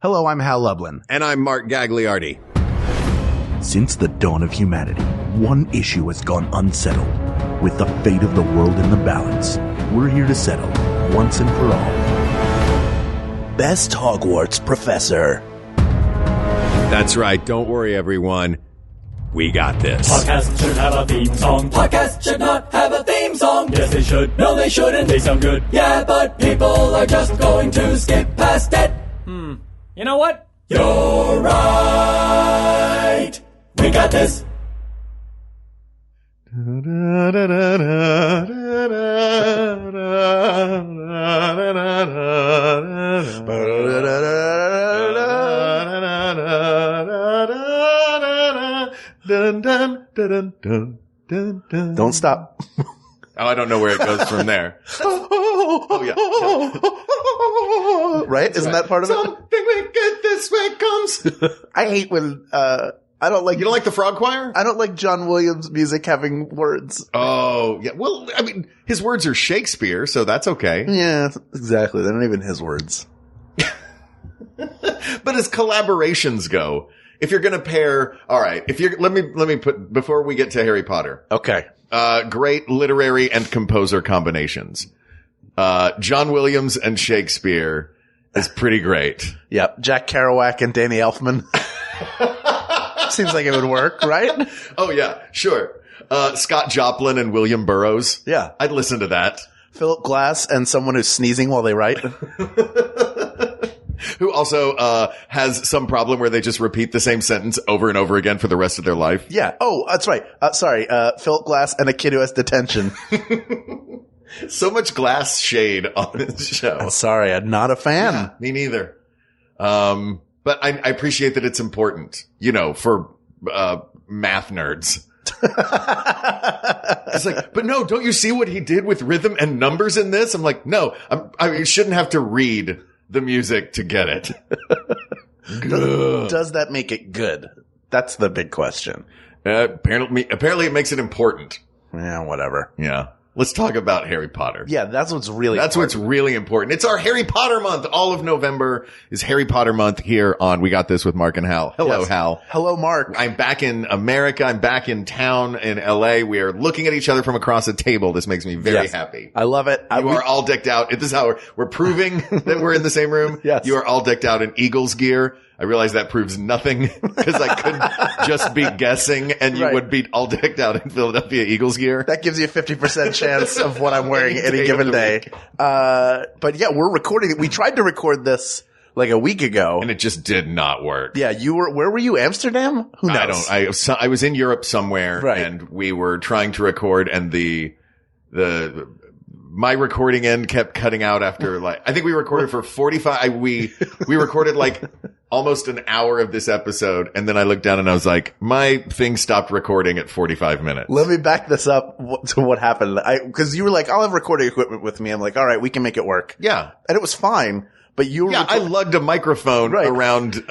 Hello, I'm Hal Lublin. And I'm Mark Gagliardi. Since the dawn of humanity, one issue has gone unsettled. With the fate of the world in the balance, we're here to settle, once and for all. Best Hogwarts professor. That's right. Don't worry, everyone. We got this. Podcasts should have a theme song. Podcasts should not have a theme song. Yes, they should. No, they shouldn't. They sound good. Yeah, but people are just going to skip past it. You know what? You're right. We got this. Don't stop. Oh, I don't know where it goes from there. Oh, yeah. Right? Isn't that part of it? Something we get this way comes. I hate when, I don't like... You don't like the Frog Choir? I don't like John Williams' music having words. Oh, yeah. Well, I mean, his words are Shakespeare, so that's okay. Yeah, exactly. They're not even his words. But as collaborations go, if you're going to pair, all right, let me put, before we get to Harry Potter. Okay. Great literary and composer combinations. John Williams and Shakespeare is pretty great. Yep. Jack Kerouac and Danny Elfman. Seems like it would work, right? Oh, yeah, sure. Scott Joplin and William Burroughs. Yeah. I'd listen to that. Philip Glass and someone who's sneezing while they write. Who also has some problem where they just repeat the same sentence over and over again for the rest of their life. Yeah. Oh, that's right. Sorry. Philip Glass and a kid who has detention. So much glass shade on this show. Sorry, I'm not a fan. Yeah, me neither. But I appreciate that it's important, for math nerds. It's like, but no, don't you see what he did with rhythm and numbers in this? I'm like, no, I shouldn't have to read the music to get it. Does that make it good? That's the big question. Apparently it makes it important. Yeah, whatever. Yeah. Let's talk about Harry Potter. Yeah, that's what's really important. It's our Harry Potter month. All of November is Harry Potter month here on We Got This with Mark and Hal. Hello, yes. Hal. Hello, Mark. I'm back in America. I'm back in town in LA. We are looking at each other from across a table. This makes me very happy. I love it. You are all decked out. This is how we're proving that we're in the same room. Yes. You are all decked out in Eagles gear. I realize that proves nothing because I could just be guessing and you would be all decked out in Philadelphia Eagles gear. That gives you a 50% chance of what I'm wearing any given day. But yeah, we're recording it. We tried to record this like a week ago. And it just did not work. Yeah, where were you? Amsterdam? Who knows? I was in Europe somewhere and we were trying to record and my recording end kept cutting out after I think we recorded for 45. We recorded almost an hour of this episode. And then I looked down and I was like, my thing stopped recording at 45 minutes. Let me back this up to what happened. Cause you were like, I'll have recording equipment with me. I'm like, all right, we can make it work. Yeah. And it was fine. But you were I lugged a microphone around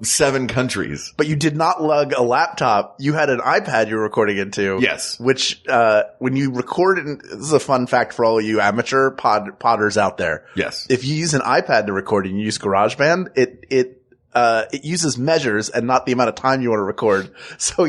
7 countries. But you did not lug a laptop. You had an iPad you were recording into. Yes. Which, when you record it, this is a fun fact for all of you amateur podders out there. Yes. If you use an iPad to record and you use GarageBand, it uses measures and not the amount of time you want to record. So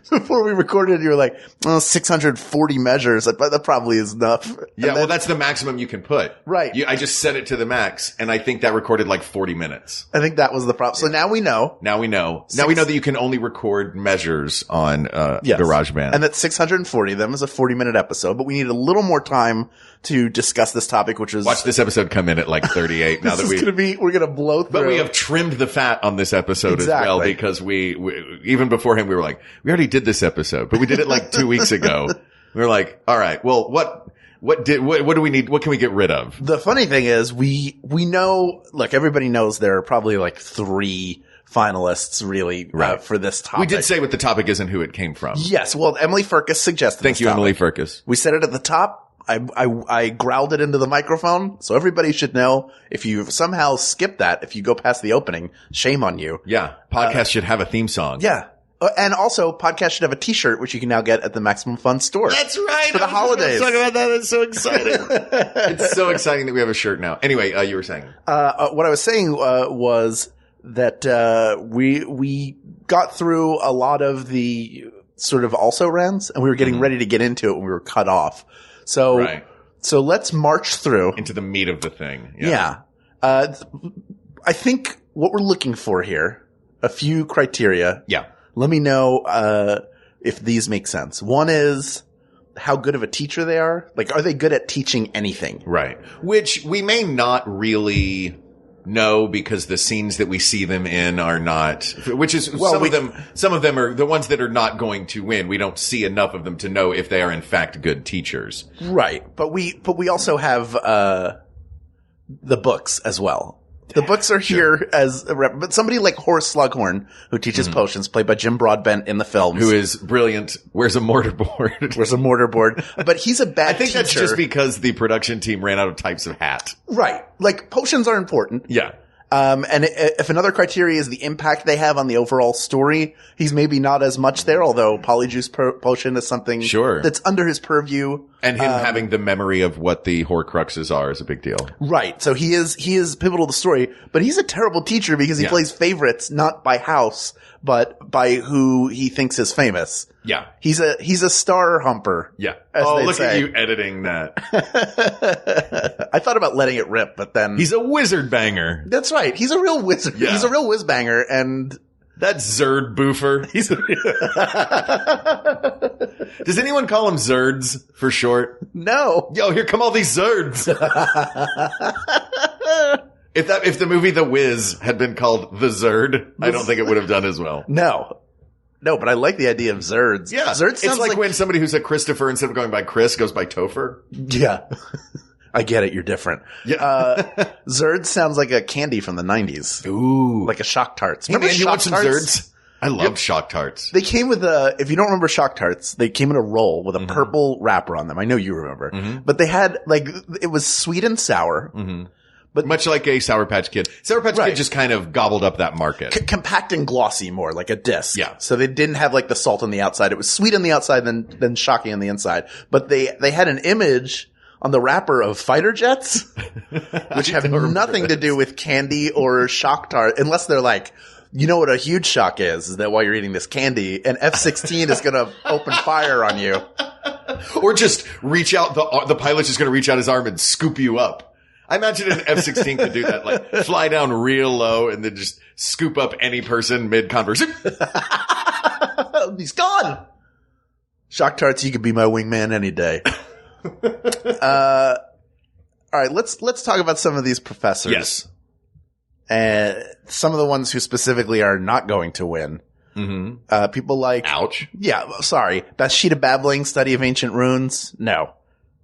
before we recorded, you were like, 640 measures. That probably is enough. Yeah, well, that's the maximum you can put. Right. I just set it to the max, and I think that recorded 40 minutes. I think that was the problem. So now we know. Now we know that you can only record measures on GarageBand. And that 640 of them is a 40-minute episode, but we need a little more time to discuss this topic, which is... Watch this episode come in at 38 now that we're going to blow through. But we have trimmed the fat on this episode as well, because we even beforehand, we were like, we already did this episode, but we did it 2 weeks ago. We were like, all right, well, what do we need? What can we get rid of? The funny thing is we know, everybody knows there are probably 3 finalists really for this topic. We did say what the topic is and who it came from. Yes. Well, Emily Firkus suggested Thank you, topic. Emily Firkus. We said it at the top. I growled it into the microphone, so everybody should know. If you somehow skip that, if you go past the opening, shame on you. Yeah. Podcast should have a theme song. Yeah. And also, podcast should have a T-shirt, which you can now get at the Maximum Fun store. That's right. For the holidays. Talk about that. That's so exciting. It's so exciting that we have a shirt now. Anyway, you were saying. What I was saying was that we got through a lot of the sort of also rans, and we were getting ready to get into it when we were cut off. So let's march through into the meat of the thing. Yeah. I think what we're looking for here, a few criteria. Yeah. Let me know if these make sense. One is how good of a teacher they are. Like, are they good at teaching anything? Right. Which we may not really know because the scenes that we see them in are not, which is some of them are the ones that are not going to win. We don't see enough of them to know if they are in fact good teachers. Right. But we also have the books as well. The books are here as a rep, but somebody like Horace Slughorn, who teaches potions, played by Jim Broadbent in the films. Who is brilliant. Where's a mortarboard? Where's a mortarboard? But he's a bad teacher. I think that's just because the production team ran out of types of hat. Right. Like, potions are important. Yeah. And if another criteria is the impact they have on the overall story, he's maybe not as much there, although Polyjuice Potion is something that's under his purview. And him having the memory of what the Horcruxes are is a big deal. Right. So he is pivotal to the story, but he's a terrible teacher because he plays favorites, not by house, but by who he thinks is famous. Yeah. He's a star humper. Yeah. Look at you editing that. I thought about letting it rip, but then he's a wizard banger. That's right. He's a real wizard. Yeah. He's a real whiz banger, and that's Zerd Boofer. Does anyone call him Zerds for short? No. Yo, here come all these Zerds. If the movie The Wiz had been called The Zerd, I don't think it would have done as well. No, but I like the idea of Zerds. Yeah. Zerds sounds it's like when somebody who's a Christopher, instead of going by Chris, goes by Topher. Yeah. I get it. You're different. Yeah. Zerds sounds like a candy from the 90s. Ooh. Like a Shock Tarts. Remember you want some Zerds? I love Shock Tarts. They came with if you don't remember Shock Tarts, they came in a roll with a purple wrapper on them. I know you remember. But they had, it was sweet and sour. But much like a Sour Patch Kid. Sour Patch Kid just kind of gobbled up that market. Compact and glossy more, like a disc. Yeah. So they didn't have the salt on the outside. It was sweet on the outside, then shocky on the inside. But they had an image on the wrapper of fighter jets, which have nothing to do with candy or Shock Tart, unless they're like, you know what a huge shock is that while you're eating this candy, an F-16 is going to open fire on you. Or just reach out, the pilot's just going to reach out his arm and scoop you up. I imagine an F-16 could do that, fly down real low and then just scoop up any person mid-conversation. He's gone! Shock Tarts, you could be my wingman any day. All right, let's talk about some of these professors. Yes. And some of the ones who specifically are not going to win. People like... Ouch. Yeah, sorry. Bathsheba Babbling, Study of Ancient Runes? No.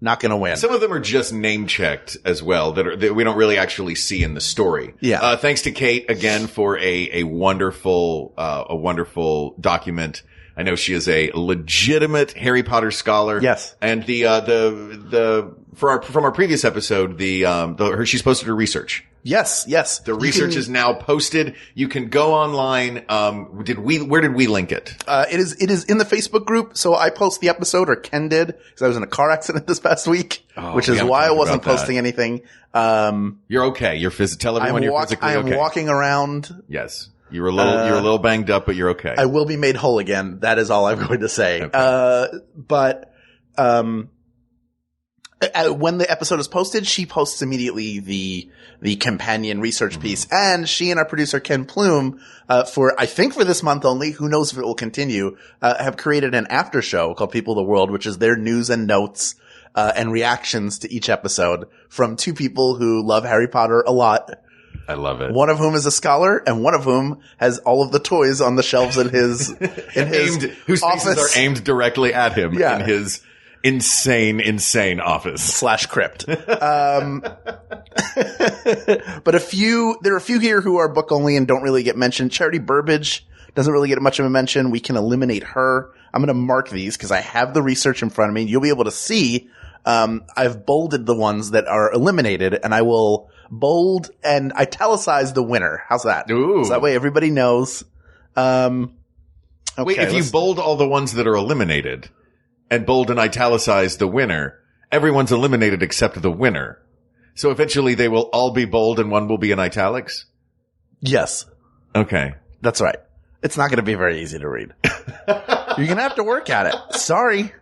Not going to win. Some of them are just name-checked as well that we don't really actually see in the story. Yeah. Thanks to Kate again for a wonderful document. I know she is a legitimate Harry Potter scholar. Yes. And from our previous episode, she's posted her research. Yes. The research is now posted. You can go online. Where did we link it? It is in the Facebook group. So I post the episode, or Ken did, because I was in a car accident this past week, which is why I wasn't posting anything. You're okay. Tell everyone you're physically okay. I'm walking around. Yes. You're a little banged up, but you're okay. I will be made whole again. That is all I'm going to say. Okay. When the episode is posted, she posts immediately the companion research piece, and she and our producer Ken Plume, for this month only, who knows if it will continue, have created an after show called People of the World, which is their news and notes, and reactions to each episode from two people who love Harry Potter a lot. I love it. One of whom is a scholar, and one of whom has all of the toys on the shelves in his whose office. Faces are aimed directly at him in his insane office / crypt. But there are a few here who are book only and don't really get mentioned. Charity Burbage doesn't really get much of a mention. We can eliminate her. I'm going to mark these because I have the research in front of me. You'll be able to see. I've bolded the ones that are eliminated, and I will bold and italicize the winner. How's that? Ooh. So that way everybody knows. Okay, wait, if you bold all the ones that are eliminated and bold and italicize the winner, everyone's eliminated except the winner. So eventually they will all be bold and one will be in italics? Yes. Okay. That's right. It's not going to be very easy to read. You're going to have to work at it. Sorry.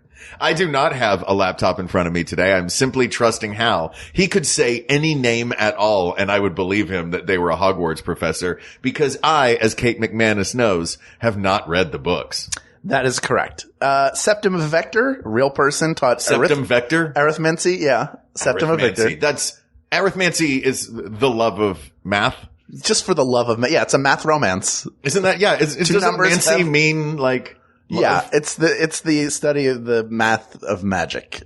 I do not have a laptop in front of me today. I'm simply trusting Hal. He could say any name at all, and I would believe him that they were a Hogwarts professor, because I, as Kate McManus knows, have not read the books. That is correct. Septim Vector, real person, taught Septim Vector? arithmancy. Yeah. Septim Vector. That's arithmancy is the love of math. Just for the love of yeah, it's a math romance. Isn't that doesn't mancy mean like love? Yeah, it's the study of the math of magic.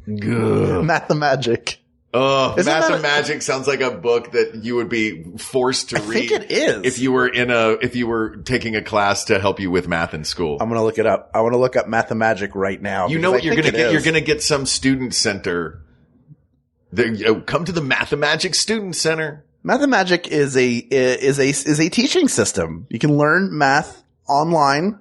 Math of magic. Oh, Math of Magic sounds like a book that you would be forced to read. I think it is. If you were taking a class to help you with math in school. I'm going to look it up. I want to look up Math of Magic right now. You know what you're going to get? You're going to get some student center. Come to the Math of Magic Student Center. Math of Magic is a teaching system. You can learn math online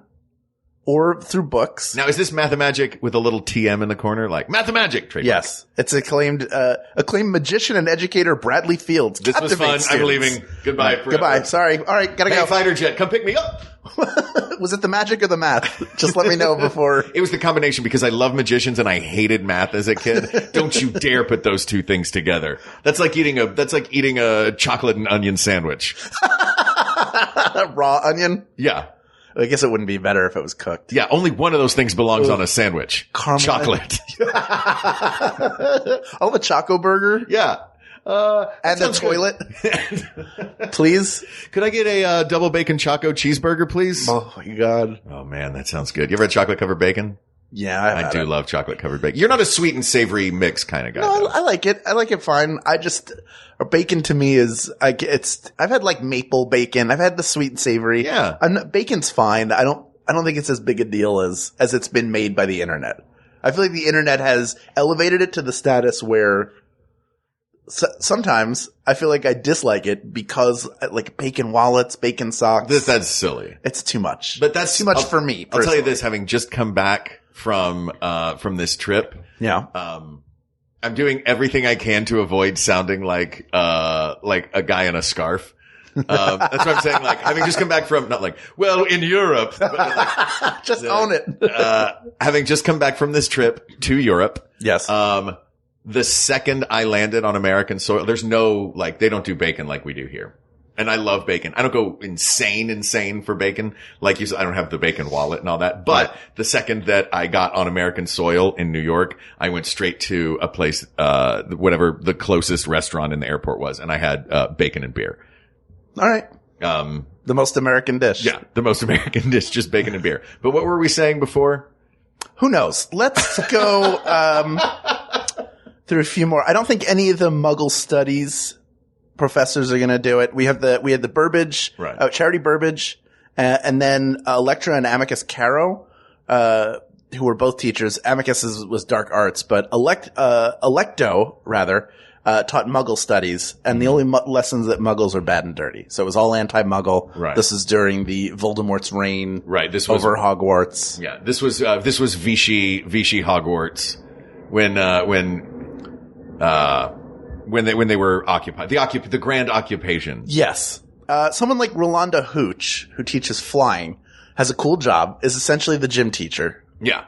or through books. Now, is this Math of Magic with a little TM in the corner, like Math of Magic? Trademark. Yes, it's acclaimed magician and educator Bradley Fields. This was fun. Students. I'm leaving. Goodbye. Goodbye. Sorry. All right, gotta go. Fighter jet, come pick me up. Was it the magic or the math? Just let me know before. It was the combination because I love magicians and I hated math as a kid. Don't you dare put those two things together. That's like eating a chocolate and onion sandwich. Raw onion? Yeah. I guess it wouldn't be better if it was cooked. Yeah, only one of those things belongs on a sandwich. Caramel chocolate. I'll have a Choco Burger. Yeah. And the toilet. Please. Could I get a double bacon Choco cheeseburger, please? Oh my God. Oh man, that sounds good. You ever had chocolate covered bacon? Yeah, I do love chocolate covered bacon. You're not a sweet and savory mix kind of guy. No, I like it. I like it fine. Bacon to me is, I've had like maple bacon. I've had the sweet and savory. Yeah. Bacon's fine. I don't think it's as big a deal as it's been made by the internet. I feel like the internet has elevated it to the status where sometimes I feel like I dislike it because like bacon wallets, bacon socks. That's silly. It's too much. But that's too much for me. I'll tell you this, having just come back from this trip. Yeah. I'm doing everything I can to avoid sounding like a guy in a scarf. That's what I'm saying. Like, having just come back from, not like, well, in Europe, but like, just own it. Having just come back from this trip to Europe. Yes. The second I landed on American soil, there's no, like, they don't do bacon like we do here. And I love bacon. I don't go insane for bacon. Like you said, I don't have the bacon wallet and all that. But the second that I got on American soil in New York, I went straight to a place, whatever the closest restaurant in the airport was. And I had, bacon and beer. All right. The most American dish. Yeah. The most American dish, just bacon and beer. But what were we saying before? Who knows? Let's go, through a few more. I don't think any of the Muggle studies professors are going to do it. We had the Burbage, right. Charity Burbage, and then Electra and Amicus Caro, who were both teachers. Amicus was dark arts, but Electo rather taught Muggle studies, and the only lessons that Muggles are bad and dirty. So it was all anti-Muggle. Right. This is during the Voldemort's reign. Right. This was over Hogwarts. Yeah. This was Vichy Hogwarts when they were occupied. The grand occupation. Yes. Someone like Rolanda Hooch, who teaches flying, has a cool job, is essentially the gym teacher. Yeah.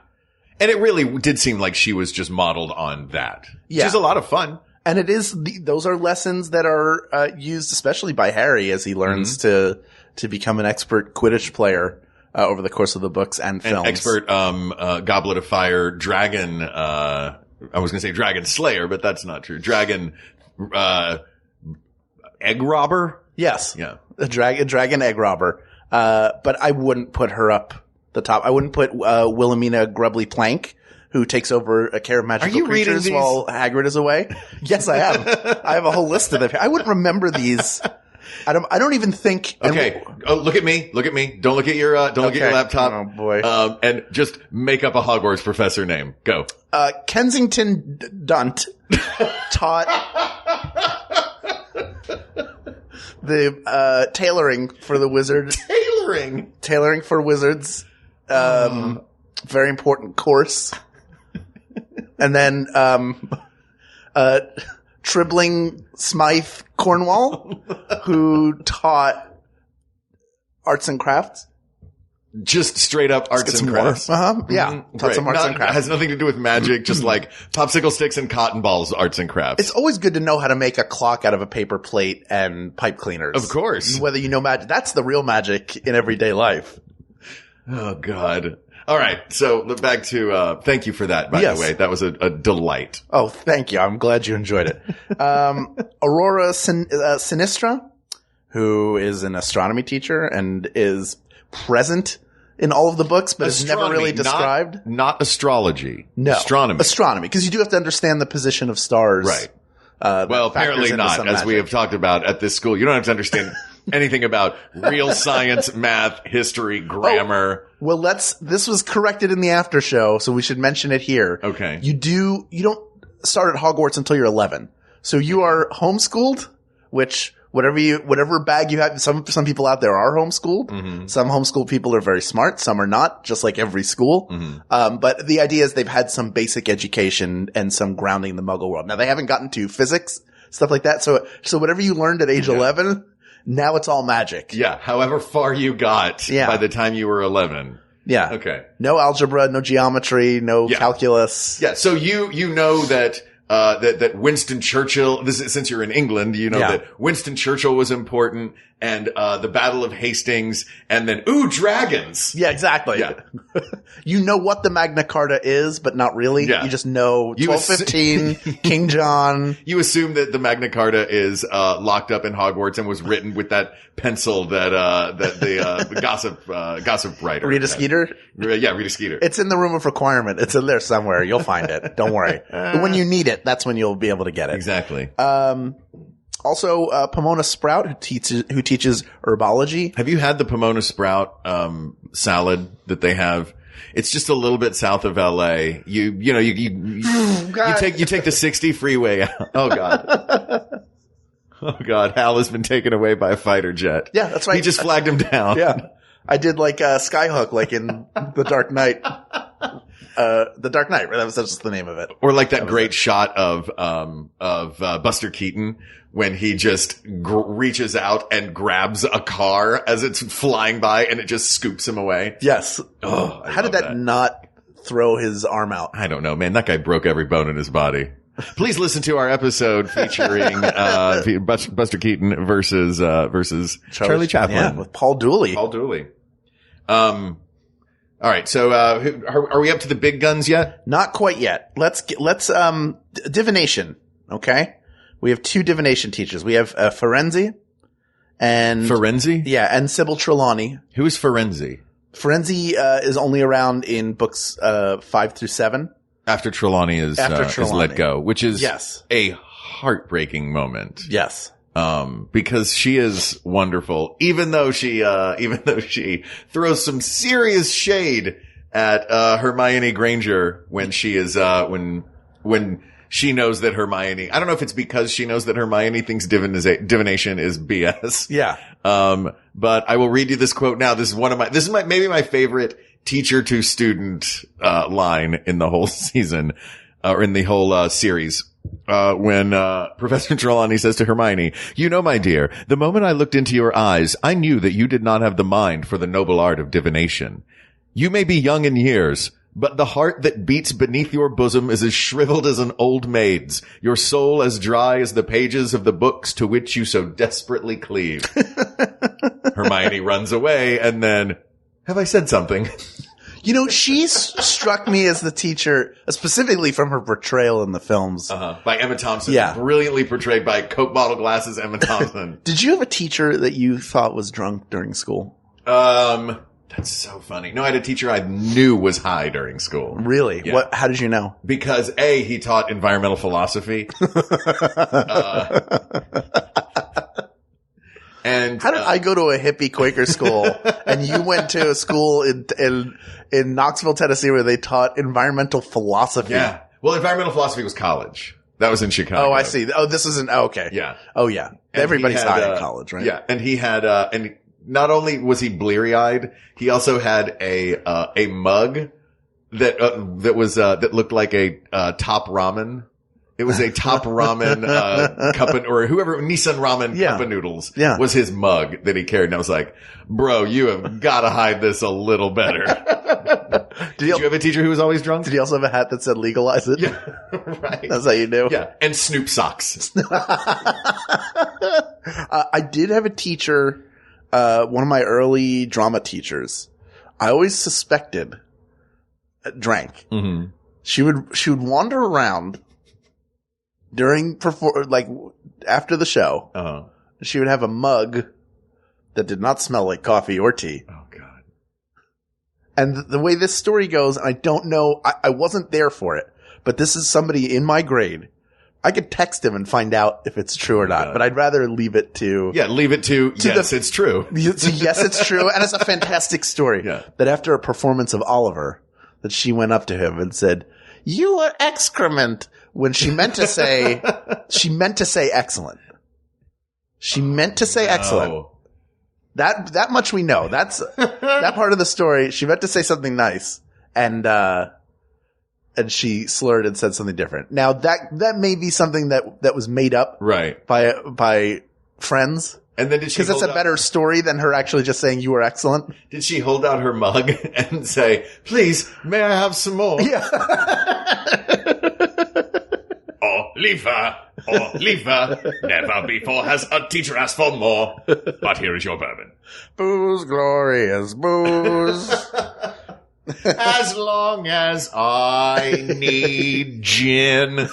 And it really did seem like she was just modeled on that. Yeah. Which is a lot of fun. And it is, those are lessons that are, used especially by Harry as he learns to become an expert Quidditch player, over the course of the books and films. An expert, Goblet of Fire dragon, I was going to say dragon slayer, but that's not true. Dragon, egg robber? Yes. Yeah. A dragon egg robber. But I wouldn't put her up the top. I wouldn't put, Wilhelmina Grubbly Plank, who takes over a care of magical creatures while Hagrid is away. Yes, I am. I have a whole list of them. I wouldn't remember these. I don't even think. Okay. Look at me. Don't look at your, look at your laptop. Oh boy. And just make up a Hogwarts professor name. Go. Kensington Dunt taught the, tailoring for the wizard. Tailoring. Tailoring for wizards. Very important course. And then, Tribling Smythe Cornwall, who taught arts and crafts. Just straight up arts and crafts. Yeah. Taught some arts and crafts. Has nothing to do with magic, just like popsicle sticks and cotton balls arts and crafts. It's always good to know how to make a clock out of a paper plate and pipe cleaners. Of course. Whether you know magic. That's the real magic in everyday life. Oh, God. All right. So back to, thank you for that, by the way. That was a delight. Oh, thank you. I'm glad you enjoyed it. Aurora Sinistra, who is an astronomy teacher and is present in all of the books, but is never really described. Not astrology. No. Astronomy. Astronomy. Because you do have to understand the position of stars. Right. Well, apparently not, as we have talked about at this school. You don't have to understand anything about real science, math, history, grammar. Well, this was corrected in the after show, so we should mention it here. Okay. You don't start at Hogwarts until you're 11. So you are homeschooled, which whatever bag you have, some people out there are homeschooled. Mm-hmm. Some homeschooled people are very smart. Some are not, just like every school. Mm-hmm. But the idea is they've had some basic education and some grounding in the Muggle world. Now they haven't gotten to physics, stuff like that. So whatever you learned at age 11, now it's all magic. Yeah. However far you got by the time you were 11. Yeah. Okay. No algebra, no geometry, no calculus. Yeah. So you know that Winston Churchill, since you're in England, you know that Winston Churchill was important, and the Battle of Hastings, and then dragons. Yeah, exactly. Yeah. You know what the Magna Carta is, but not really. Yeah. You just know 1215, King John. You assume that the Magna Carta is locked up in Hogwarts and was written with that pencil that the gossip writer Rita Skeeter. Yeah, Rita Skeeter. It's in the room of requirement. It's in there somewhere. You'll find it. Don't worry. But when you need it, that's when you'll be able to get it. Exactly. Also, Pomona Sprout, who teaches herbology. Have you had the Pomona Sprout salad that they have? It's just a little bit south of LA. You take the 60 freeway out. Oh God. Oh God. Hal has been taken away by a fighter jet. Yeah, that's right. He just flagged him down. Yeah. I did like Skyhook, like in The Dark Knight. The Dark Knight, right? That's just the name of it. Or like that great shot of Buster Keaton when he just reaches out and grabs a car as it's flying by and it just scoops him away. Yes. Oh, how did that not throw his arm out? I don't know, man. That guy broke every bone in his body. Please listen to our episode featuring Buster Keaton versus Charlie Chaplin. Yeah, with Paul Dooley. All right. So, are we up to the big guns yet? Not quite yet. Let's divination. Okay. We have 2 divination teachers. We have Ferenzi and and Sybil Trelawney. Who is Ferenzi? Ferenzi is only around in books 5 through 7. After Trelawney is let go, which is a heartbreaking moment. Yes. Because she is wonderful, even though she throws some serious shade at, Hermione Granger when she is, when she knows that Hermione, I don't know if it's because she knows that Hermione thinks divination is BS. Yeah. But I will read you this quote now. This is maybe my favorite teacher to student, line in the whole season, or in the whole, series. When Professor Trelawney says to Hermione, "You know, my dear, the moment I looked into your eyes, I knew that you did not have the mind for the noble art of divination. You may be young in years, but the heart that beats beneath your bosom is as shriveled as an old maid's, your soul as dry as the pages of the books to which you so desperately cleave." Hermione runs away, and then, have I said something? You know, she struck me as the teacher, specifically from her portrayal in the films. By Emma Thompson. Yeah. Brilliantly portrayed by Coke bottle glasses Emma Thompson. Did you have a teacher that you thought was drunk during school? That's so funny. No, I had a teacher I knew was high during school. Really? Yeah. How did you know? Because he taught environmental philosophy. And how did I go to a hippie Quaker school and you went to a school in Knoxville, Tennessee, where they taught environmental philosophy? Yeah. Well, environmental philosophy was college. That was in Chicago. Oh, I see. Oh, this isn't. Oh, okay. Yeah. Oh, yeah. And everybody's high in college, right? Yeah. And he had, and not only was he bleary-eyed, he also had a mug that looked like a Top Ramen. It was a Top Ramen cup or whoever Nissan Ramen cup of noodles was his mug that he carried. And I was like, bro, you have got to hide this a little better. Did you have a teacher who was always drunk? Did he also have a hat that said legalize it? Yeah, right. That's how you knew? Yeah, and Snoop socks. I did have a teacher, one of my early drama teachers. I always suspected drank. Mm-hmm. She would wander around after the show. Uh-huh. She would have a mug that did not smell like coffee or tea. Oh God. And the way this story goes, I don't know, I wasn't there for it, but this is somebody in my grade. I could text him and find out if it's true or not, but I'd rather leave it to... Yeah, leave it to yes, it's true. Yes, it's true. And it's a fantastic story. Yeah. That after a performance of Oliver, that she went up to him and said, "You are excrement," when she meant to say, excellent. She meant to say excellent. That much we know. That's, that part of the story. She meant to say something nice. And she slurred and said something different. Now that may be something that was made up. Right. By friends. And then did she? Because it's a better story than her actually just saying you were excellent. Did she hold out her mug and say, "Please, may I have some more?" Yeah. Oliver, never before has a teacher asked for more. But here is your bourbon. Booze, glorious booze. As long as I need gin.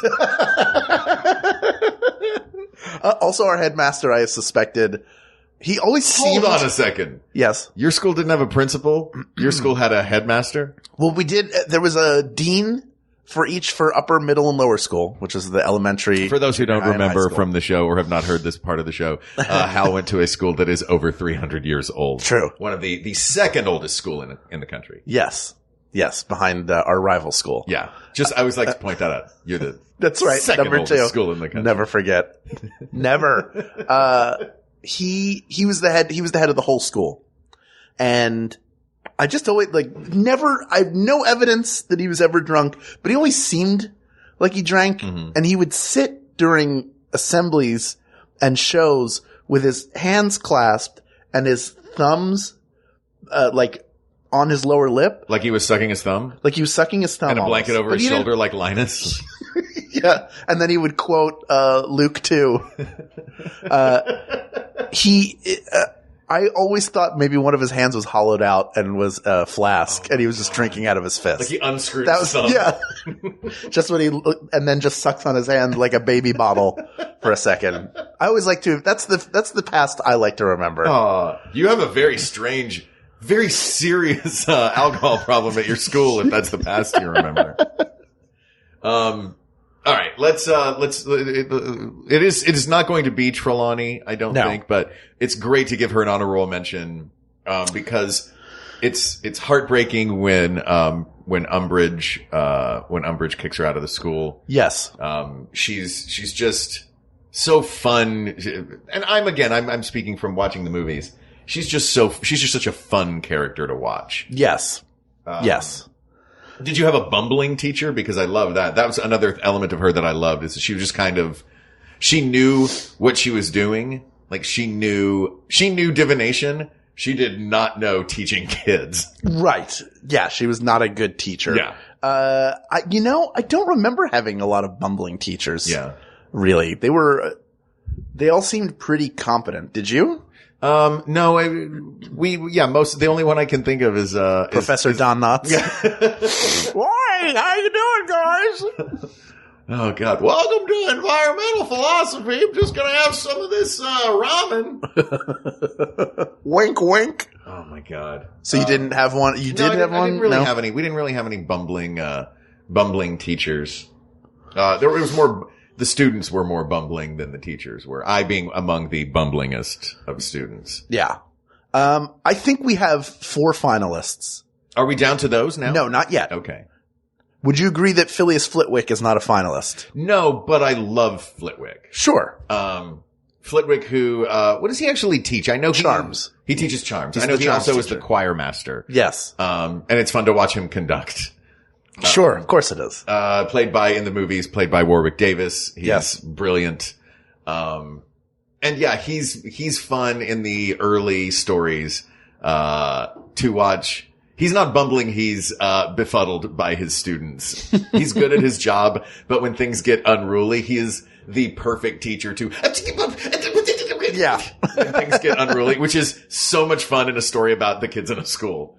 Also, our headmaster, I suspected, he always seemed... Hold on a second. Yes. Your school didn't have a principal? Your school had a headmaster? Well, we did. There was a dean for upper, middle, and lower school, which is the elementary. For those who don't remember from the show or have not heard this part of the show, Hal went to a school that is over 300 years old. True. One of the second oldest school in the country. Yes. Yes, behind our rival school. Yeah. I always like to point that out. You're the That's right. second Number oldest 2. school in the country. Never forget. Never. He was the head of the whole school. And I just always I have no evidence that he was ever drunk, but he always seemed like he drank. Mm-hmm. And he would sit during assemblies and shows with his hands clasped and his thumbs, on his lower lip. Like he was sucking his thumb? Like he was sucking his thumb. And a blanket over his shoulder like Linus? Yeah. And then he would quote, Luke 2. I always thought maybe one of his hands was hollowed out and was a flask, and he was just drinking out of his fist. Like he unscrewed his thumb. Yeah. Just and then just sucks on his hand like a baby bottle for a second. I always like to, that's the past I like to remember. You have a very strange, very serious alcohol problem at your school if that's the past you remember. All right, it is not going to be Trelawney, I don't think, but it's great to give her an honor roll mention, because it's heartbreaking when Umbridge kicks her out of the school. Yes. She's just so fun. And I'm speaking from watching the movies. She's just such a fun character to watch. Yes. Yes. Did you have a bumbling teacher? Because I love that. That was another element of her that I loved, is she was just she knew what she was doing. Like she knew divination. She did not know teaching kids. Right. Yeah. She was not a good teacher. Yeah. I don't remember having a lot of bumbling teachers. Yeah. Really. They all seemed pretty competent. Did you? No, the only one I can think of is, Professor Don Knotts. Yeah. Why? How you doing, guys? Oh God. Welcome to environmental philosophy. I'm just going to have some of this, ramen. Wink, wink. Oh my God. So you didn't have one? You did have one? I didn't really have any. We didn't really have any bumbling teachers. It was more, the students were more bumbling than the teachers were. I being among the bumblingest of students. Yeah. I think we have 4 finalists. Are we down to those now? No, not yet. Okay. Would you agree that Phileas Flitwick is not a finalist? No, but I love Flitwick. Sure. Flitwick, who, what does he actually teach? I know Charms. He teaches charms. He's I know the he charms also is teacher. the choir master. Yes. And it's fun to watch him conduct. Sure. Of course it is. Played by Warwick Davis. He's Yes. brilliant. And yeah, he's fun in the early stories, to watch. He's not bumbling. He's, befuddled by his students. He's good at his job, but when things get unruly, he is the perfect teacher to, Yeah. when things get unruly, which is so much fun in a story about the kids in a school.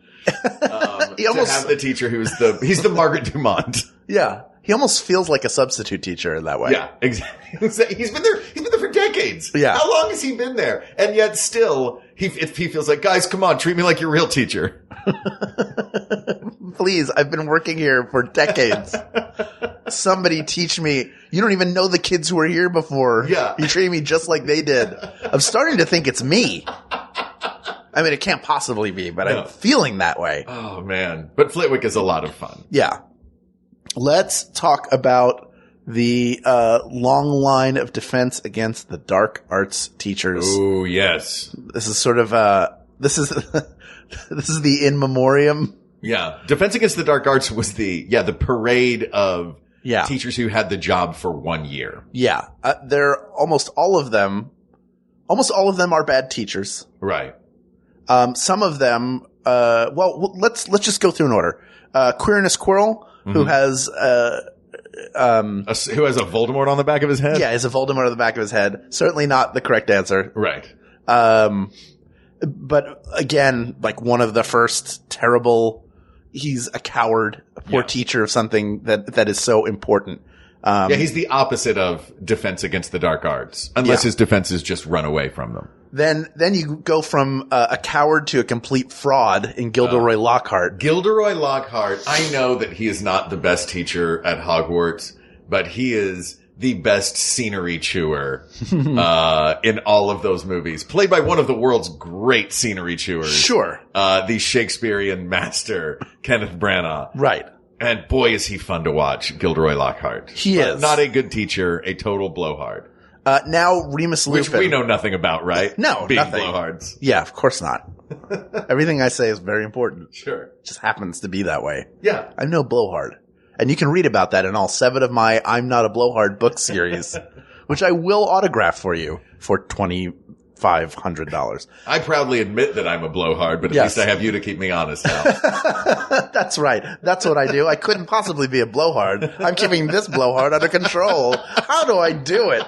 He almost, To have the teacher he's the Margaret Dumont. yeah. He almost feels like a substitute teacher in that way. Yeah, exactly. He's been there for decades. Yeah. How long has he been there? And yet still, he feels like, guys, come on, treat me like your real teacher. Please, I've been working here for decades. Somebody teach me. You don't even know the kids who were here before. Yeah. You treat me just like they did. I'm starting to think it's me. I mean, it can't possibly be, but No. I'm feeling that way. Oh man. But Flitwick is a lot of fun. Yeah. Let's talk about the long line of defense against the dark arts teachers. Oh, yes. This is sort of this is this is the in memoriam. Yeah. Defense Against the Dark Arts was the parade of Yeah. teachers who had the job for 1 year. Yeah. They're almost all of them are bad teachers. Right. Some of them, let's just go through in order. Queerness Squirrel, who has, Who has a Voldemort on the back of his head? yeah, is a Voldemort on the back of his head. Certainly not the correct answer. Right. But again, like one of the first terrible, he's a coward, a poor teacher of something that is so important. Yeah, he's the opposite of Defense Against the Dark Arts, unless his defense is just run away from them. Then you go from a coward to a complete fraud in Gilderoy Lockhart. Gilderoy Lockhart, I know that he is not the best teacher at Hogwarts, but he is the best scenery chewer in all of those movies. Played by one of the world's great scenery chewers. Sure. The Shakespearean master, Kenneth Branagh. Right. And boy, is he fun to watch, Gilderoy Lockhart. He is. Not a good teacher, a total blowhard. Now Remus Lupin. Which we know nothing about, right? No, Being nothing. blowhards. Yeah, of course not. Everything I say is very important. Sure. It just happens to be that way. Yeah. I'm no blowhard. And you can read about that in all 7 of my I'm Not a Blowhard book series, which I will autograph for you for $2,500. I proudly admit that I'm a blowhard, but at Yes. least I have you to keep me honest now. That's right. That's what I do. I couldn't possibly be a blowhard. I'm keeping this blowhard under control. How do I do it?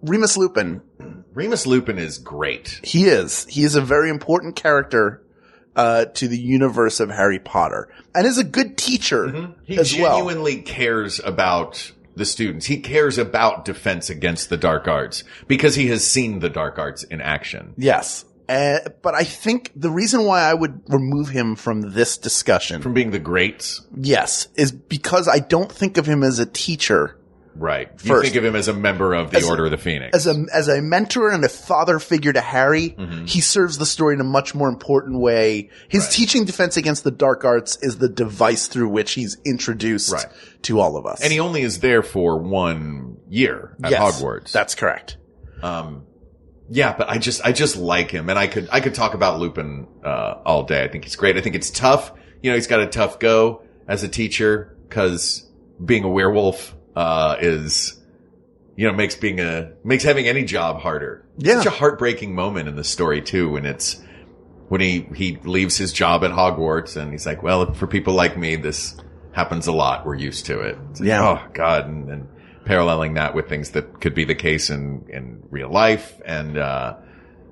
Remus Lupin. Remus Lupin is great. He is. He is a very important character to the universe of Harry Potter, and is a good teacher He as well. genuinely cares about the students. He cares about Defense Against the Dark Arts because he has seen the dark arts in action. Yes. But I think the reason why I would remove him from this discussion, From being the greats. yes, is because I don't think of him as a teacher. Right. You First. think of him as a member of the Order of the Phoenix. As a mentor and a father figure to Harry, he serves the story in a much more important way. His teaching Defense Against the Dark Arts is the device through which he's introduced to all of us. And he only is there for 1 year at Hogwarts. That's correct. Yeah, but I just like him, and I could talk about Lupin all day. I think he's great. I think it's tough. You know, he's got a tough go as a teacher because being a werewolf is, you know, makes having any job harder. Yeah. Such a heartbreaking moment in the story too, when he leaves his job at Hogwarts and he's like, well, for people like me, this happens a lot. We're used to it. It's like, Yeah. oh God. And paralleling that with things that could be the case in real life. And,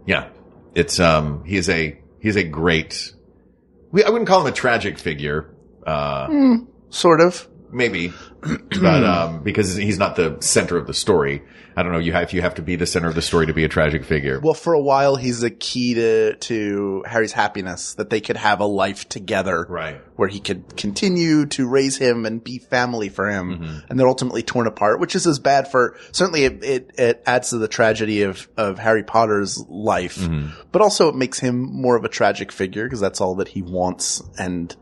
yeah, it's, he's a great, I wouldn't call him a tragic figure. Sort of. Maybe, but because he's not the center of the story. I don't know. If you have to be the center of the story to be a tragic figure. Well, for a while, he's a key to Harry's happiness, that they could have a life together. Right. Where he could continue to raise him and be family for him. And they're ultimately torn apart, which is as bad certainly it adds to the tragedy of Harry Potter's life, but also it makes him more of a tragic figure because that's all that he wants. And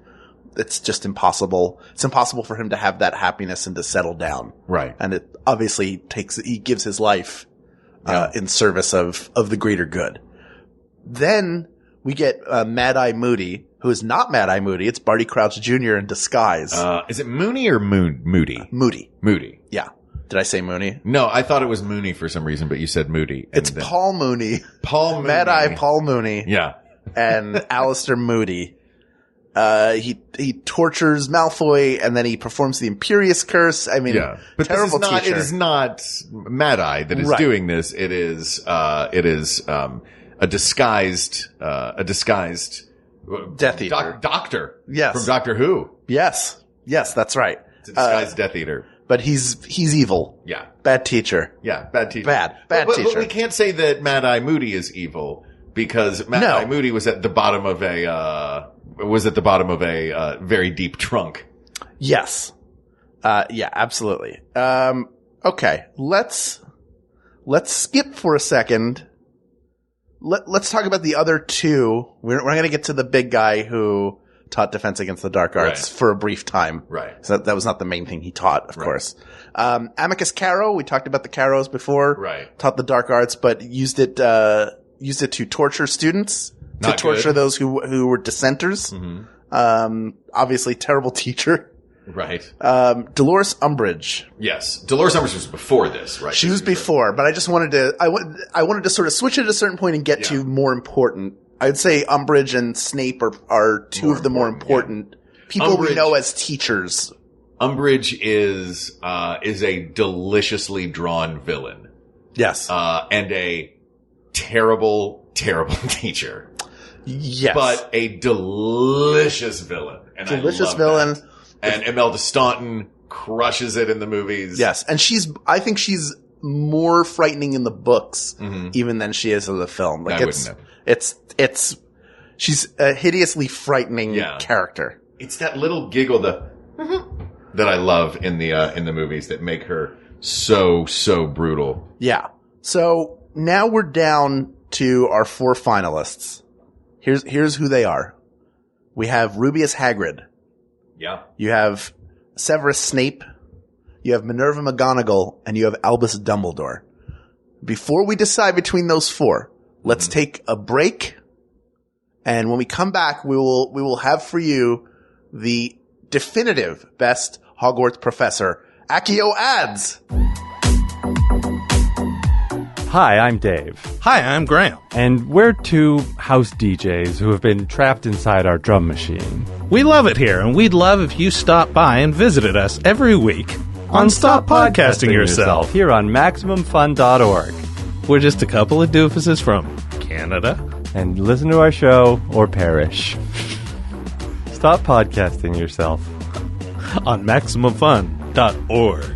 it's just impossible. It's impossible for him to have that happiness and to settle down. Right. And it obviously he gives his life in service of the greater good. Then we get Mad-Eye Moody, who is not Mad-Eye Moody. It's Barty Crouch Jr. in disguise. Is it Mooney or Moody? Moody. Yeah. Did I say Mooney? No, I thought it was Mooney for some reason, but you said Moody. It's Paul Mooney. Paul Mooney. Mad-Eye Paul Mooney. Yeah. And Alistair Moody. He tortures Malfoy and then he performs the Imperious Curse. I mean, but terrible teacher. It is not Mad-Eye that is doing this. It is a disguised Death Eater. Doctor. Yes. From Doctor Who. Yes, that's right. It's a disguised Death Eater. But he's evil. Yeah. Bad teacher. Yeah, bad teacher. Bad but teacher. we can't say that Mad-Eye Moody is evil because Mad-Eye Moody was at the bottom of a very deep trunk. Yes. Yeah, absolutely. Okay. Let's skip for a second. Let's talk about the other two. We're going to get to the big guy who taught Defense Against the Dark Arts for a brief time. Right. So that was not the main thing he taught, of course. Amicus Caro, we talked about the Caros before. Right. Taught the Dark Arts, but used it to torture students. Not to torture good. those who were dissenters. Mm-hmm. Obviously terrible teacher. Right. Dolores Umbridge. Yes. Dolores Umbridge was before this, right? She was before, but I just wanted to, I wanted to sort of switch at a certain point and get to more important. I'd say Umbridge and Snape are two of the more important people we know as teachers. Umbridge is a deliciously drawn villain. Yes. And a terrible, terrible teacher. Yes. But a delicious villain. And delicious I love villain. That. And Imelda Staunton crushes it in the movies. Yes. And I think she's more frightening in the books even than she is in the film. Like she's a hideously frightening character. It's that little giggle that I love in the movies that make her so brutal. Yeah. So now we're down to our 4 finalists. Here's who they are. We have Rubeus Hagrid. Yeah. You have Severus Snape. You have Minerva McGonagall, and you have Albus Dumbledore. Before we decide between those 4, let's take a break. And when we come back, we will have for you the definitive best Hogwarts professor, ACCIO Ads. Hi, I'm Dave. Hi, I'm Graham. And we're 2 house DJs who have been trapped inside our drum machine. We love it here, and we'd love if you stopped by and visited us every week on Stop Podcasting Yourself here on MaximumFun.org. We're just a couple of doofuses from Canada. And listen to our show or perish. Stop podcasting yourself on MaximumFun.org.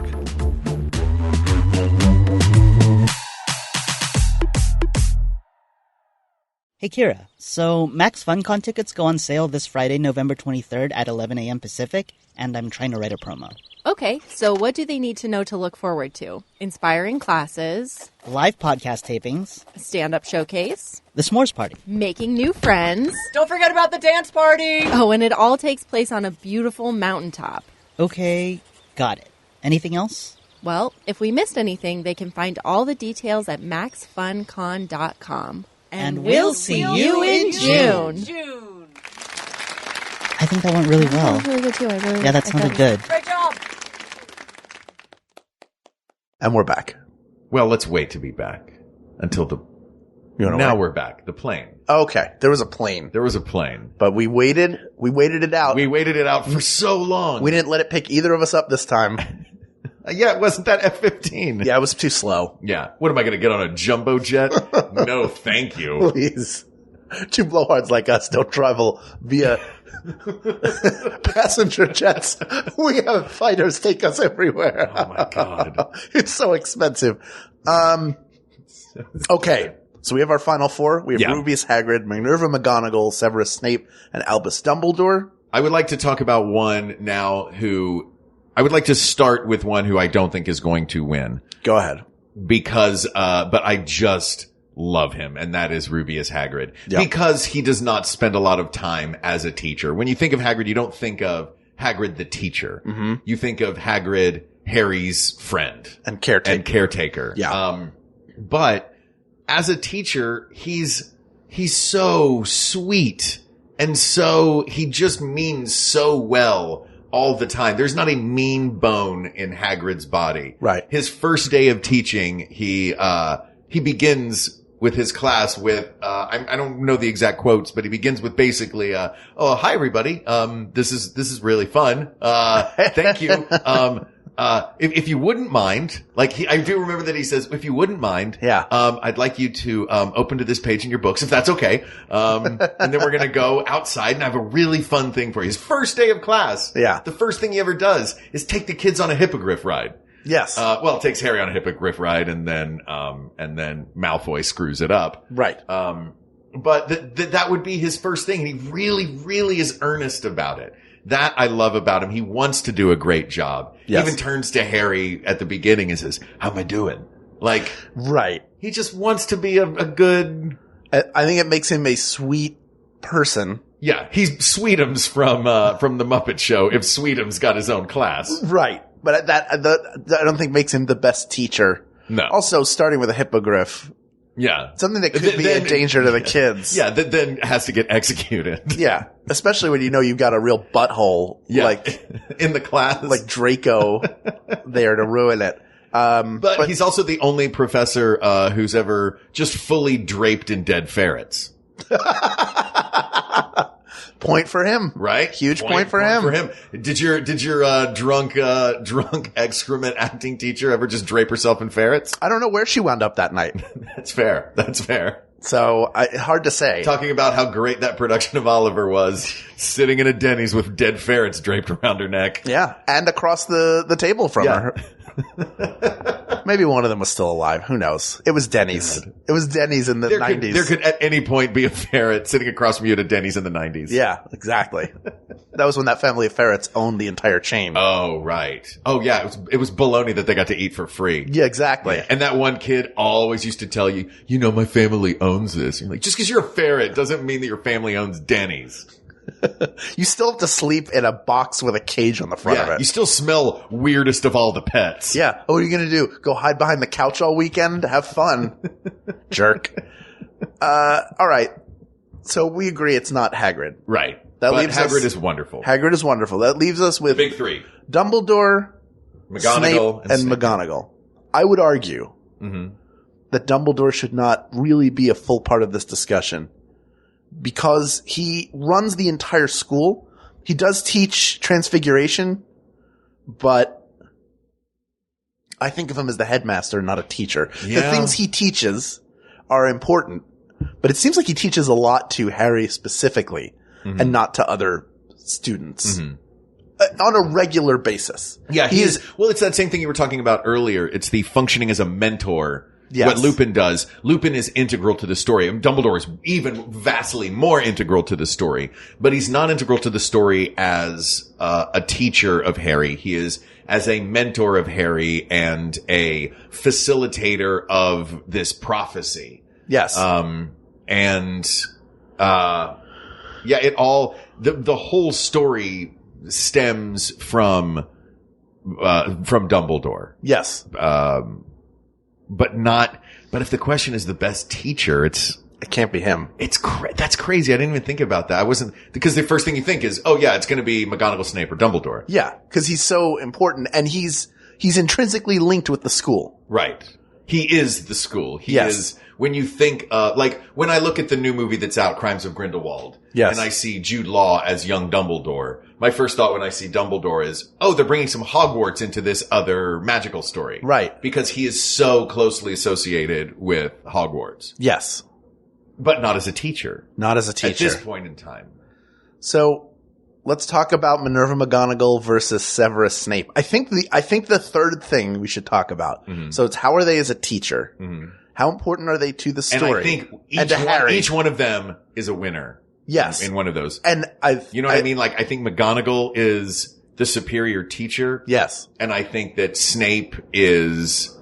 Hey Kira, so Max FunCon tickets go on sale this Friday, November 23rd at 11 a.m. Pacific, and I'm trying to write a promo. Okay, so what do they need to know to look forward to? Inspiring classes. Live podcast tapings. A stand-up showcase. The s'mores party. Making new friends. Don't forget about the dance party! Oh, and it all takes place on a beautiful mountaintop. Okay, got it. Anything else? Well, if we missed anything, they can find all the details at maxfuncon.com. And we'll see you in June. I think that went really well. That was really good too. That sounded good. Great job! And we're back. Well, let's wait to be back until we're back. The plane. Okay. There was a plane. But we waited it out. We waited it out for so long. We didn't let it pick either of us up this time. Yeah, it wasn't that F-15. Yeah, it was too slow. Yeah. What am I going to get on a jumbo jet? No, thank you. Please. 2 blowhards like us don't travel via passenger jets. We have fighters take us everywhere. Oh my God. It's so expensive. Okay. So we have our final 4. We have Rubeus Hagrid, Minerva McGonagall, Severus Snape, and Albus Dumbledore. I would like to talk about one now I would like to start with one who I don't think is going to win. Go ahead. Because, but I just love him, and that is Rubeus Hagrid. Yep. Because he does not spend a lot of time as a teacher. When you think of Hagrid, you don't think of Hagrid the teacher. Mm-hmm. You think of Hagrid, Harry's friend. And caretaker. Yeah. But as a teacher, he's so sweet. And so he just means so well all the time. There's not a mean bone in Hagrid's body. Right. His first day of teaching, he begins with his class with, I don't know the exact quotes, but he begins with basically, oh, hi everybody. This is really fun. Thank you. If you wouldn't mind, I do remember that he says, if you wouldn't mind, I'd like you to, open to this page in your books, if that's okay. And then we're going to go outside and have a really fun thing for you. His first day of class. Yeah. The first thing he ever does is take the kids on a hippogriff ride. Yes. Well, it takes Harry on a hippogriff ride and then Malfoy screws it up. Right. But that would be his first thing. And he really, really is earnest about it. That I love about him. He wants to do a great job. Yes. He even turns to Harry at the beginning and says, how am I doing? Right. He just wants to be a good. I think it makes him a sweet person. Yeah. He's Sweetums from the Muppet Show if Sweetums got his own class. Right. But that I don't think makes him the best teacher. No. Also, starting with a hippogriff. Yeah. Something that could be a danger to the kids. Yeah, that then has to get executed. Yeah. Especially when you know you've got a real butthole. Yeah. In the class. Like Draco there to ruin it. But he's also the only professor, who's ever just fully draped in dead ferrets. Point for him. Right? Huge point for him. Did your drunk excrement acting teacher ever just drape herself in ferrets? I don't know where she wound up that night. That's fair. So, hard to say. Talking about how great that production of Oliver was, sitting in a Denny's with dead ferrets draped around her neck. Yeah. And across the table from her. Maybe one of them was still alive. Who knows? It was Denny's. God. It was Denny's in the 90s. There could at any point be a ferret sitting across from you at a Denny's in the 90s. Yeah, exactly. That was when that family of ferrets owned the entire chain. Oh, right. Oh, yeah. It was baloney that they got to eat for free. Yeah, exactly. Yeah. And that one kid always used to tell you, my family owns this. You're like, just because you're a ferret doesn't mean that your family owns Denny's. You still have to sleep in a box with a cage on the front of it. You still smell weirdest of all the pets. Yeah. What are you going to do? Go hide behind the couch all weekend? Have fun. Jerk. All right. So we agree it's not Hagrid. Right. Hagrid is wonderful. Hagrid is wonderful. That leaves us with the big three. Dumbledore, McGonagall, Snape, and McGonagall. I would argue that Dumbledore should not really be a full part of this discussion. Because he runs the entire school. He does teach Transfiguration, but I think of him as the headmaster, not a teacher. Yeah. The things he teaches are important, but it seems like he teaches a lot to Harry specifically and not to other students on a regular basis. Yeah, he is. Well, it's that same thing you were talking about earlier. It's the functioning as a mentor. Yes. What Lupin does. Lupin is integral to the story. And Dumbledore is even vastly more integral to the story. But he's not integral to the story as a teacher of Harry. He is as a mentor of Harry and a facilitator of this prophecy. Yes. The whole story stems from Dumbledore. Yes. But if the question is the best teacher, it can't be him. That's crazy. I didn't even think about that. Because the first thing you think is, oh yeah, it's going to be McGonagall, Snape, or Dumbledore. Yeah. Cause he's so important and he's intrinsically linked with the school. Right. He is the school. He is, when you think, when I look at the new movie that's out, Crimes of Grindelwald. Yes. And I see Jude Law as young Dumbledore. My first thought when I see Dumbledore is, oh, they're bringing some Hogwarts into this other magical story. Right. Because he is so closely associated with Hogwarts. Yes. But not as a teacher. Not as a teacher. At this point in time. So let's talk about Minerva McGonagall versus Severus Snape. I think the third thing we should talk about. So it's how are they as a teacher? How important are they to the story? And I think each one of them is a winner. Yes. In one of those. And you know what I mean? Like, I think McGonagall is the superior teacher. Yes. And I think that Snape is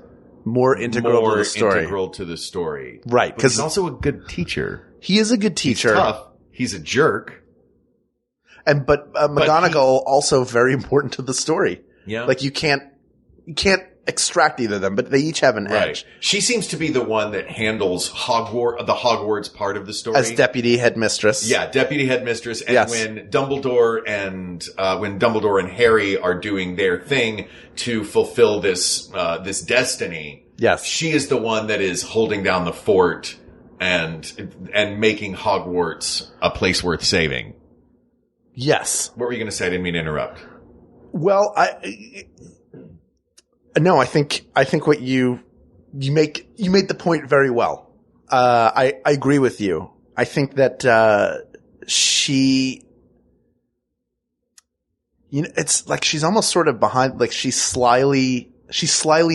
more integral to the story. Right. Because he's also a good teacher. He is a good teacher. He's tough. He's a jerk. But McGonagall also very important to the story. Yeah. Like you can't extract either of them, but they each have an edge. She seems to be the one that handles the Hogwarts part of the story. As deputy headmistress. Yeah, deputy headmistress. And when Dumbledore and Harry are doing their thing to fulfill this destiny, she is the one that is holding down the fort and making Hogwarts a place worth saving. Yes. What were you going to say? I didn't mean to interrupt. Well, I think what you made the point very well. I agree with you. I think that she, it's like she's almost sort of behind, like she's slyly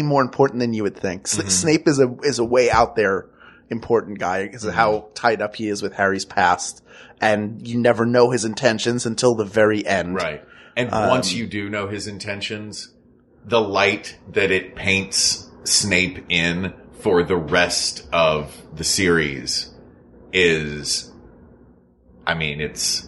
more important than you would think. Mm-hmm. Snape is a way out there important guy because of how tied up he is with Harry's past, and you never know his intentions until the very end. Right. And once you do know his intentions, the light that it paints Snape in for the rest of the series is, I mean, it's,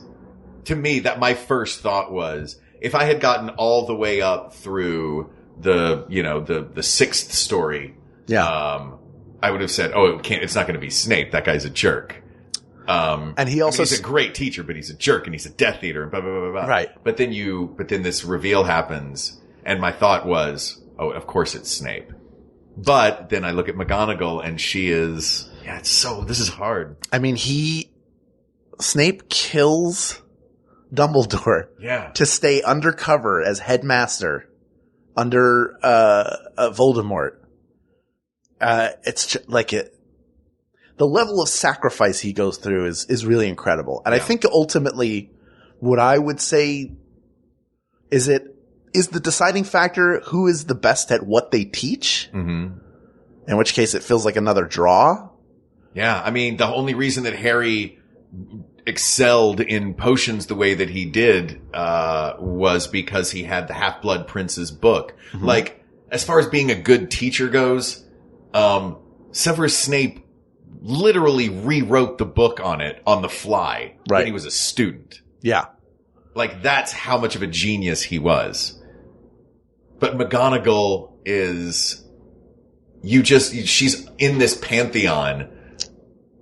to me, that my first thought was, if I had gotten all the way up through the sixth story, I would have said, oh, it's not going to be Snape. That guy's a jerk. And he's a great teacher, but he's a jerk and he's a Death Eater and blah, blah, blah, blah. Right. But then this reveal happens and my thought was, oh, of course it's Snape. But then I look at McGonagall and she is, this is hard. I mean, Snape kills Dumbledore to stay undercover as headmaster under, Voldemort. It's just like the level of sacrifice he goes through is really incredible. And I think ultimately what I would say is the deciding factor who is the best at what they teach? Mm-hmm. In which case it feels like another draw. Yeah. I mean, the only reason that Harry excelled in potions the way that he did, was because he had the Half-Blood Prince's book. Mm-hmm. Like, as far as being a good teacher goes, Severus Snape literally rewrote the book on the fly when he was a student. Yeah. Like, that's how much of a genius he was. But McGonagall is, she's in this pantheon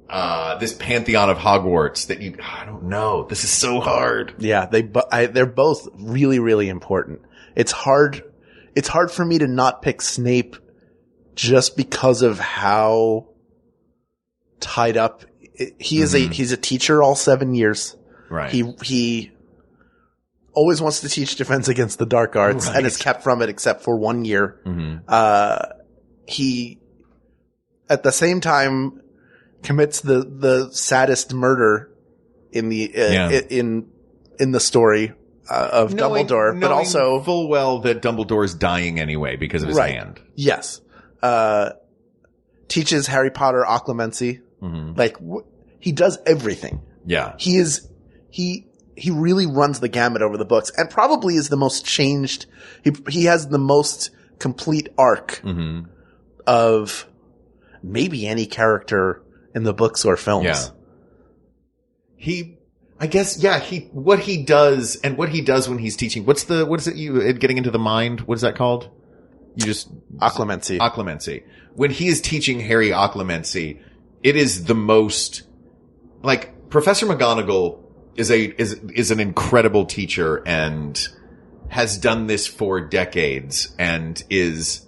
of Hogwarts that I don't know. This is so hard. Yeah, they're both really, really important. It's hard for me to not pick Snape just because of how tied up he is. He's a teacher all 7 years. Right. He always wants to teach Defense Against the Dark Arts and is kept from it except for 1 year. Mm-hmm. He at the same time commits the saddest murder in the in the story of Dumbledore, but also full well that Dumbledore is dying anyway because of his hand. Yes. Teaches Harry Potter occlumency. Mm-hmm. Like he does everything. Yeah. He really runs the gamut over the books and probably is the most changed. He has the most complete arc of maybe any character in the books or films. Yeah. What he does when he's teaching, what is it getting into the mind? What is that called? Occlumency. Occlumency. When he is teaching Harry occlumency, it is the most, like, Professor McGonagall is an incredible teacher and has done this for decades and is,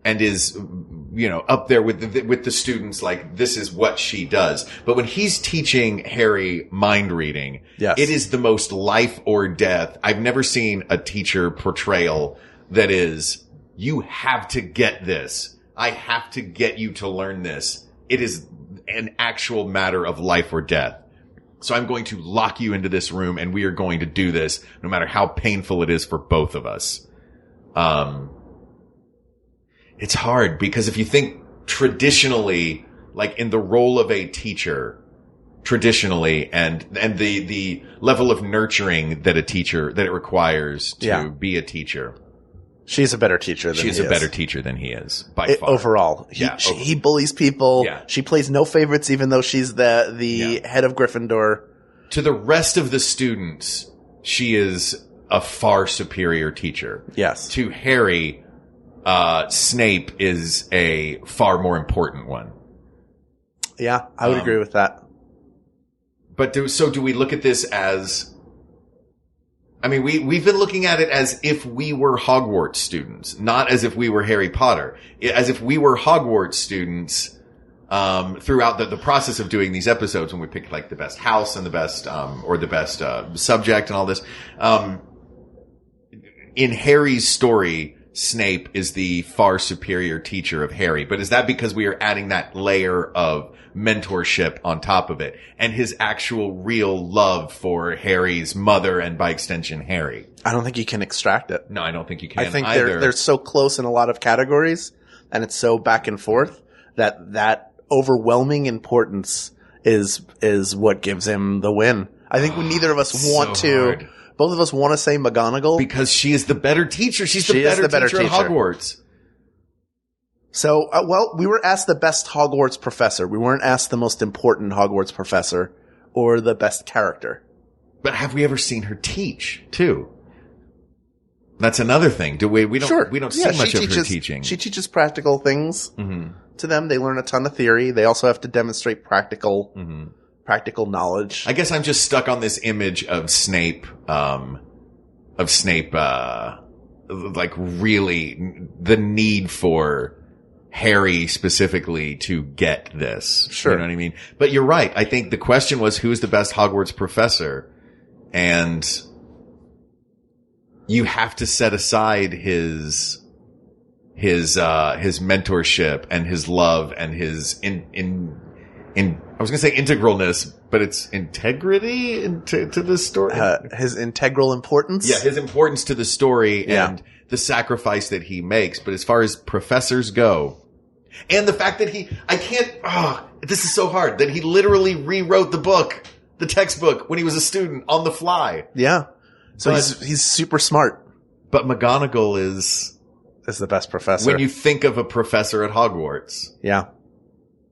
up there with the students, like, this is what she does. But when he's teaching Harry mind reading, it is the most life or death. I've never seen a teacher portrayal that is, you have to get this. I have to get you to learn this. It is an actual matter of life or death. So I'm going to lock you into this room and we are going to do this no matter how painful it is for both of us. It's hard because if you think traditionally, like in the role of a teacher, traditionally, and the level of nurturing that it requires to be a teacher. She's a better teacher than he is. She's a better teacher than he is, by far. Overall. He bullies people. Yeah. She plays no favorites even though she's the head of Gryffindor. To the rest of the students, she is a far superior teacher. Yes. To Harry, Snape is a far more important one. Yeah, I would agree with that. But do we look at this as, I mean, we've been looking at it as if we were Hogwarts students, not as if we were Harry Potter. As if we were Hogwarts students, throughout the process of doing these episodes when we pick like the best house and the best, or the best, subject and all this. In Harry's story, Snape is the far superior teacher of Harry, but is that because we are adding that layer of mentorship on top of it and his actual real love for Harry's mother and by extension Harry? I don't think you can extract it. No, I don't think you can. I think either. they're so close in a lot of categories and it's so back and forth that overwhelming importance is what gives him the win. I think when neither of us want to. Both of us want to say McGonagall. Because she is the better teacher. She's the better teacher at Hogwarts. So, we were asked the best Hogwarts professor. We weren't asked the most important Hogwarts professor or the best character. But have we ever seen her teach, too? That's another thing. We don't see much of her teaching. She teaches practical things to them. They learn a ton of theory. They also have to demonstrate practical knowledge. I guess I'm just stuck on this image of Snape, like really the need for Harry specifically to get this. Sure. You know what I mean? But you're right. I think the question was who's the best Hogwarts professor? And you have to set aside his mentorship and his love and his I was going to say integralness, but it's integrity to the story. His integral importance? Yeah, his importance to the story and the sacrifice that he makes. But as far as professors go, and the fact that this is so hard, that he literally rewrote the textbook, when he was a student on the fly. Yeah. So he's super smart. But McGonagall is the best professor. When you think of a professor at Hogwarts. Yeah.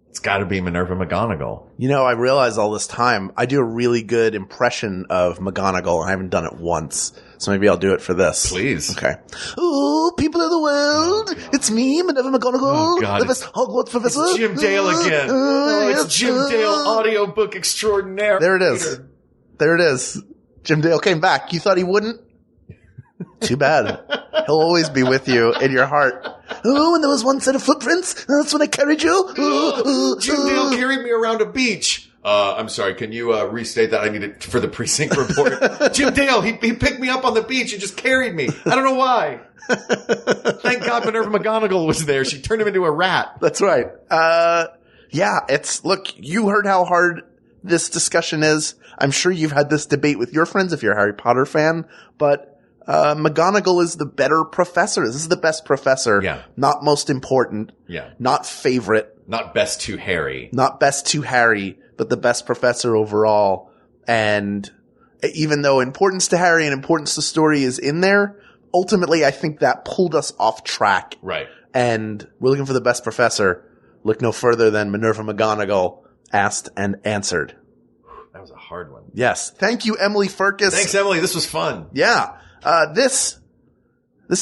It's got to be Minerva McGonagall. You know, I realize all this time, I do a really good impression of McGonagall, and I haven't done it once. So maybe I'll do it for this. Please. Okay. Oh, people of the world, it's me, Minerva McGonagall, the best Hogwarts professor. It's Jim Dale again. It's Jim Dale, audiobook extraordinaire. There it is. There it is. Jim Dale came back. You thought he wouldn't? Too bad. He'll always be with you in your heart. Oh, and there was one set of footprints. That's when I carried you. Jim Dale carried me around a beach. I'm sorry. Can you restate that? I need it for the precinct report. Jim Dale, he picked me up on the beach and just carried me. I don't know why. Thank God Minerva McGonagall was there. She turned him into a rat. That's right. Look, you heard how hard this discussion is. I'm sure you've had this debate with your friends if you're a Harry Potter fan, but McGonagall is the better professor. This is the best professor. Yeah. Not most important. Yeah. Not favorite. Not best to Harry. Not best to Harry, but the best professor overall. And even though importance to Harry and importance to story is in there, ultimately I think that pulled us off track. Right. And we're looking for the best professor. Look no further than Minerva McGonagall asked and answered. That was a hard one. Yes. Thank you, Emily Firkus. Thanks, Emily. This was fun. Yeah. This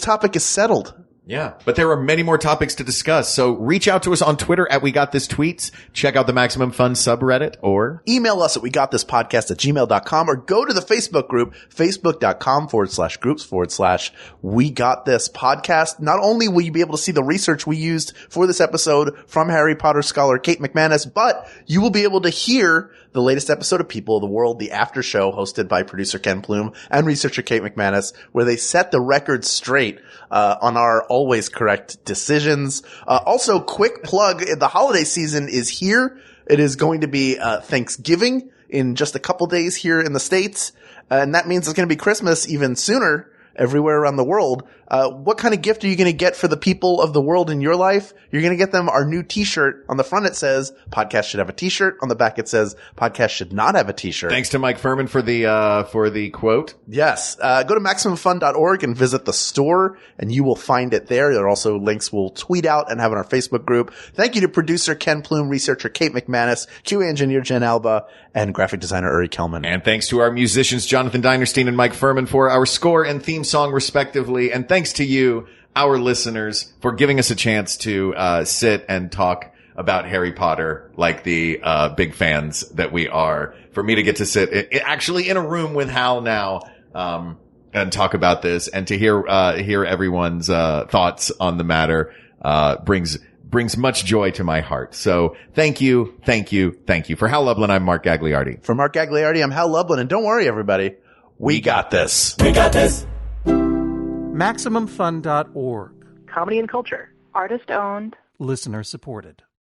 topic is settled. Yeah, but there are many more topics to discuss. So reach out to us on Twitter at We Got This Tweets. Check out the Maximum Fun subreddit or email us at wegotThisPodcast@gmail.com or go to the Facebook group, facebook.com/groups/We Got This Podcast. Not only will you be able to see the research we used for this episode from Harry Potter scholar Kate McManus, but you will be able to hear the latest episode of People of the World, the after show hosted by producer Ken Plume and researcher Kate McManus, where they set the record straight on our always correct decisions. Also, quick plug, the holiday season is here. It is going to be Thanksgiving in just a couple days here in the States, and that means it's going to be Christmas even sooner everywhere around the world. What kind of gift are you going to get for the people of the world in your life? You're going to get them our new t-shirt. On the front it says, podcast should have a t-shirt. On the back it says, podcast should not have a t-shirt. Thanks to Mike Furman for the quote. Yes. Go to MaximumFun.org and visit the store, and you will find it there. There are also links we'll tweet out and have in our Facebook group. Thank you to producer Ken Plume, researcher Kate McManus, QA engineer Jen Alba, and graphic designer Uri Kelman. And thanks to our musicians Jonathan Dinerstein and Mike Furman for our score and theme song respectively. And thanks to you, our listeners for giving us a chance to sit and talk about Harry Potter like the big fans that we are. For me to get to sit actually in a room with Hal now and talk about this, and to hear everyone's thoughts on the matter brings much joy to my heart. So thank you. For Hal Lublin, I'm Mark Gagliardi. For Mark Gagliardi, I'm Hal Lublin. And don't worry, everybody. We got this. We got this. MaximumFun.org. Comedy and culture. Artist owned. Listener supported.